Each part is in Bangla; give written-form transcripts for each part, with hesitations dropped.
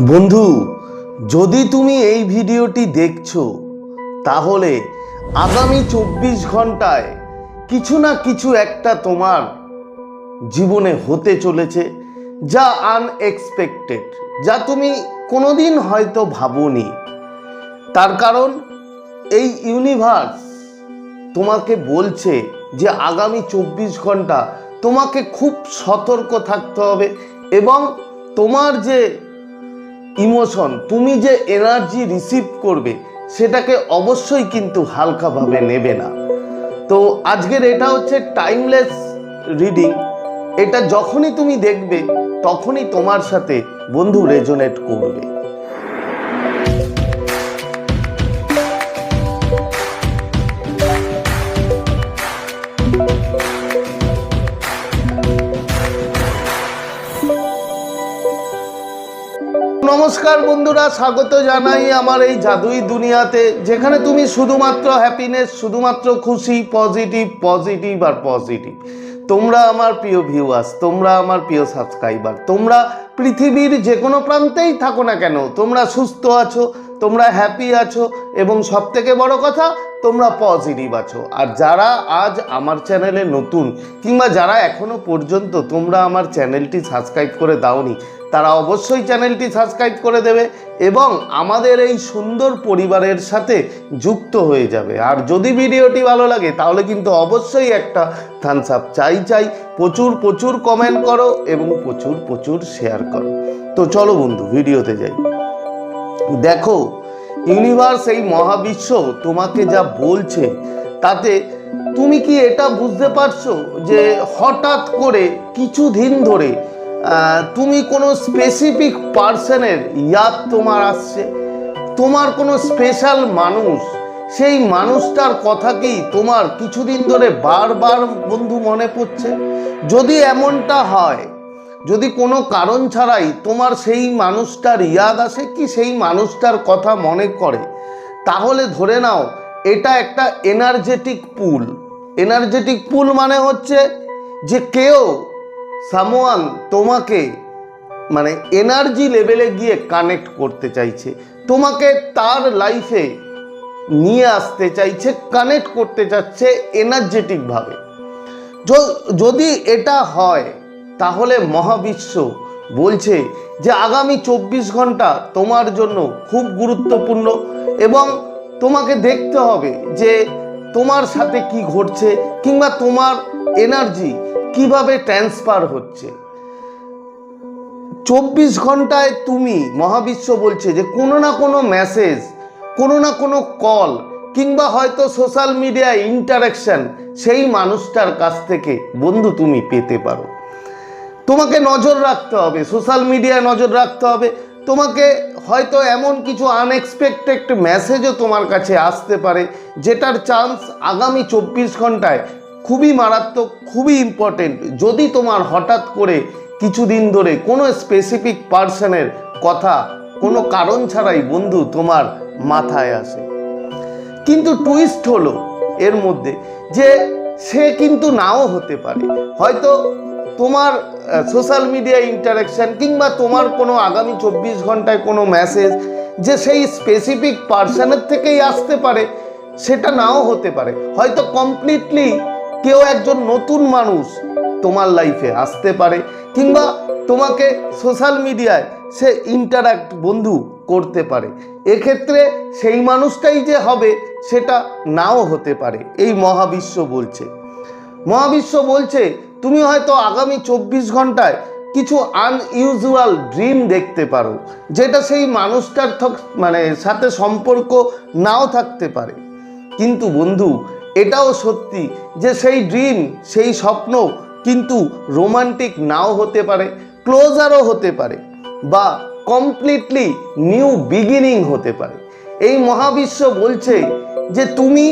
বন্ধু, যদি তুমি এই ভিডিওটি দেখছো তাহলে আগামী 24 ঘন্টায় কিছু না কিছু একটা তোমার জীবনে হতে চলেছে, যা আনএক্সপেক্টেড, যা তুমি কোনোদিন হয়তো ভাবোনি। তার কারণ এই ইউনিভার্স তোমাকে বলছে যে আগামী 24 ঘন্টা তোমাকে খুব সতর্ক থাকতে হবে এবং তোমার যে ইমোশন, তুমি যে এনার্জি রিসিভ করবে সেটাকে অবশ্যই কিন্তু হালকাভাবে নেবে না। তো আজকের এটা হচ্ছে টাইমলেস রিডিং। এটা যখনই তুমি দেখবে তখনই তোমার সাথে বন্ধু রেজোনেট করবে। নমস্কার বন্ধুরা, স্বাগত জানাই আমার এই জাদুই দুনিয়াতে, যেখানে তুমি শুধুমাত্র হ্যাপিনেস, শুধুমাত্র খুশি, পজিটিভ পজিটিভ আর পজিটিভ। তোমরা আমার প্রিয় ভিউয়ার্স, তোমরা আমার প্রিয় সাবস্ক্রাইবার, তোমরা পৃথিবীর যে কোনো প্রান্তেই থাকো না কেন, তোমরা সুস্থ আছো, তোমরা হ্যাপি আছো এবং সবথেকে বড় কথা তোমরা পজিটিভ আছো। আর যারা আজ আমার চ্যানেলে নতুন কিংবা যারা এখনো পর্যন্ত তোমরা আমার চ্যানেলটি সাবস্ক্রাইব করে দাওনি, তারা অবশ্যই চ্যানেলটি সাবস্ক্রাইব করে দেবে এবং আমাদের এই সুন্দর পরিবারের সাথে যুক্ত হয়ে যাবে। আর যদি ভিডিওটি ভালো লাগে তাহলে কিন্তু অবশ্যই একটা থামস আপ চাই। প্রচুর প্রচুর কমেন্ট করো এবং প্রচুর প্রচুর শেয়ার করো। তো চলো বন্ধু, ভিডিওতে যাই। দেখো, ইউনিভার্স, এই মহাবিশ্ব তোমাকে যা বলছে তাতে তুমি কি এটা বুঝতে পারছো যে হঠাৎ করে কিছুদিন ধরে তুমি কোনো স্পেসিফিক পার্সনের ইয়াদ তোমার আসছে, তোমার কোনো স্পেশাল মানুষ, সেই মানুষটার কথা কি তোমার কিছুদিন ধরে বারবার বন্ধু মনে পড়ছে? যদি এমনটা হয়, যদি কোনো কারণ ছাড়াই তোমার সেই মানুষটার ইয়াদ আসে কি সেই মানুষটার কথা মনে করে, তাহলে ধরে নাও এটা একটা এনার্জেটিক পুল। এনার্জেটিক পুল মানে হচ্ছে যে কেউ সামওয়ান তোমাকে মানে এনার্জি লেভেলে গিয়ে কানেক্ট করতে চাইছে, তোমাকে তার লাইফে নিয়ে আসতে চাইছে, কানেক্ট করতে চাচ্ছে এনার্জেটিকভাবে। যদি এটা হয় তাহলে মহাবিশ্ব বলছে যে আগামী 24 ঘন্টা তোমার জন্য খুব গুরুত্বপূর্ণ এবং তোমাকে দেখতে হবে যে তোমার সাথে কি ঘটছে কিংবা তোমার এনার্জি কিভাবে ট্রান্সফার হচ্ছে। 24 ঘন্টায় তুমি, মহাবিশ্ব বলছে যে কোনো না কোনো মেসেজ, কোনো না কোনো কল কিংবা হয়তো সোশ্যাল মিডিয়া ইন্টারাকশন সেই মানুষটার কাছ থেকে বন্ধু তুমি পেতে পারো। তোমাকে নজর রাখতে হবে, সোশ্যাল মিডিয়ায় নজর রাখতে হবে। তোমাকে হয়তো এমন কিছু আনএক্সপেক্টেড মেসেজও তোমার কাছে আসতে পারে, যেটার চান্স আগামী 24 ঘন্টায় খুবই মারাত্মক, খুবই ইম্পর্টেন্ট। যদি তোমার হঠাৎ করে কিছুদিন ধরে কোনো স্পেসিফিক পার্সনের কথা কোনো কারণ ছাড়াই বন্ধু তোমার মাথায় আসে। কিন্তু টুইস্ট হলো এর মধ্যে যে সে কিন্তু নাও হতে পারে। হয়তো তোমার সোশ্যাল মিডিয়া ইন্টারাকশন কিংবা তোমার কোনো আগামী 24 ঘন্টায় কোনো মেসেজ যে সেই স্পেসিফিক পার্সনের থেকেই আসতে পারে, সেটা নাও হতে পারে। হয়তো কমপ্লিটলি কেউ একজন নতুন মানুষ তোমার লাইফে আসতে পারে কিংবা তোমাকে সোশ্যাল মিডিয়ায় সে ইন্টারাক্ট বন্ধু করতে পারে। এক্ষেত্রে সেই মানুষটাই যে হবে সেটা নাও হতে পারে। এই মহাবিশ্ব বলছে, মহাবিশ্ব বলছে তুমি হয়তো আগামী 24 ঘন্টায় কিছু আনইউজুয়াল ড্রিম দেখতে পারো, যেটা সেই মানুষটার সাথে সম্পর্ক নাও থাকতে পারে। কিন্তু বন্ধু, এটাও সত্যি যে সেই ড্রিম, সেই স্বপ্ন কিন্তু রোমান্টিক নাও হতে পারে, ক্লোজারও হতে পারে বা কমপ্লিটলি নিউ বিগিনিং হতে পারে। এই মহাবিশ্ব বলছে যে তুমি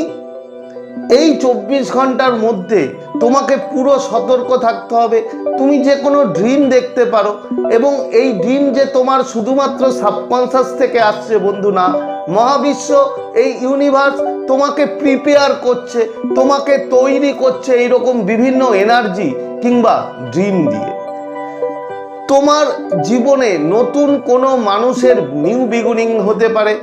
এই 24 ঘন্টার মধ্যে তোমাকে পুরো সতর্ক থাকতে হবে। তুমি যে কোনো ড্রিম দেখতে পারো এবং এই ড্রিম যে তোমার শুধুমাত্র সাবকনসিয়াস থেকে আসছে বন্ধু না, মহাবিশ্ব, এই ইউনিভার্স তোমাকে প্রিপেয়ার করছে, তোমাকে তৈরি করছে এইরকম বিভিন্ন এনার্জি কিংবা ড্রিম দিয়ে। তোমার জীবনে নতুন কোনো মানুষের নিউ বিগিনিং হতে পারে।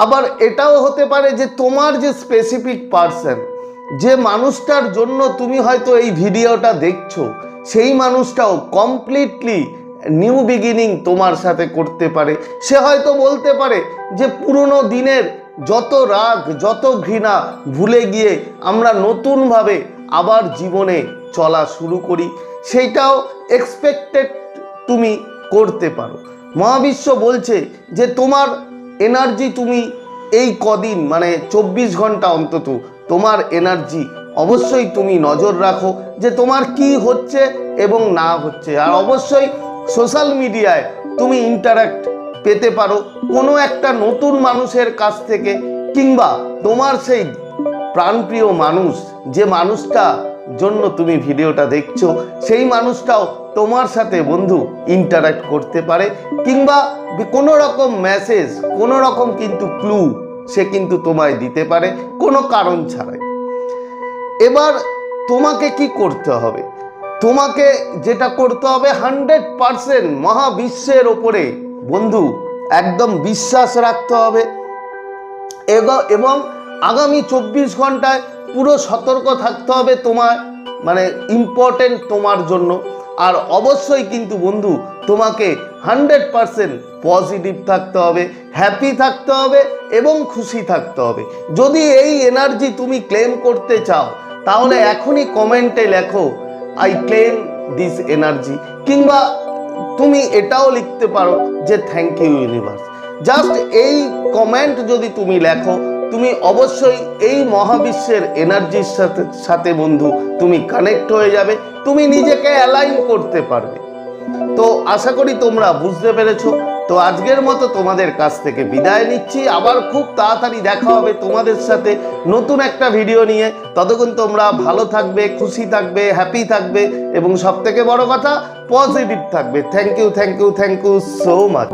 আবার এটাও হতে পারে যে তোমার যে স্পেসিফিক পার্সন, যে মানুষটার জন্য তুমি হয়তো এই ভিডিওটা দেখছো, সেই মানুষটাও কমপ্লিটলি নিউ বিগিনিং তোমার সাথে করতে পারে। সে হয়তো বলতে পারে যে পুরনো দিনের যত রাগ, যত ঘৃণা ভুলে গিয়ে আমরা নতুনভাবে আবার জীবনে চলা শুরু করি। সেইটাও এক্সপেক্টেড তুমি করতে পারো। মহাবিশ্ব বলছে যে তোমার এনার্জি তুমি এই কদিন মানে 24 ঘন্টা অন্তত তোমার এনার্জি অবশ্যই তুমি নজর রাখো যে তোমার কি হচ্ছে এবং না হচ্ছে। আর অবশ্যই সোশ্যাল মিডিয়ায় তুমি ইন্টারাক্ট পেতে পারো কোনো একটা নতুন মানুষের কাছ থেকে, কিংবা তোমার সেই প্রাণপ্রিয় মানুষ, যে মানুষটা জন্য তুমি ভিডিওটা দেখছো, সেই মানুষটাও তোমার সাথে বন্ধু ইন্টারাক্ট করতে পারে, কিংবা কোনো রকম মেসেজ, কোনো রকম কিন্তু ক্লু সে কিন্তু তোমায় দিতে পারে কোনো কারণ ছাড়াই। এবার তোমাকে কি করতে হবে? তোমাকে যেটা করতে হবে 100% মহাবিশ্বের ওপরে বন্ধু একদম বিশ্বাস রাখতে হবে এবং আগামী 24 ঘন্টায় পুরো সতর্ক থাকতে হবে তোমার মানে ইম্পর্টেন্ট তোমার জন্য। আর অবশ্যই কিন্তু বন্ধু তোমাকে 100% পজিটিভ থাকতে হবে, হ্যাপি থাকতে হবে এবং খুশি থাকতে হবে। যদি এই এনার্জি তুমি ক্লেম করতে চাও তাহলে এখনই কমেন্টে লেখো আই ক্লেম দিস এনার্জি, কিংবা তুমি এটাও লিখতে পারো যে থ্যাংক ইউ ইউনিভার্স। জাস্ট এই কমেন্ট যদি তুমি লেখো, তুমি অবশ্যই এই মহাবিশ্বের এনার্জির সাথে বন্ধু তুমি কানেক্ট হয়ে যাবে, তুমি নিজেকে অ্যালাইন করতে পারবে। তো আশা করি তোমরা বুঝতে পেরেছো। তো আজকের মতো তোমাদের কাছ থেকে বিদায় নিচ্ছি। আবার খুব তাড়াতাড়ি দেখা হবে তোমাদের সাথে নতুন একটা ভিডিও নিয়ে। ততক্ষণ তোমরা ভালো থাকবে, খুশি থাকবে, হ্যাপি থাকবে এবং সব থেকে বড় কথা পজিটিভ থাকবে। Thank you so much.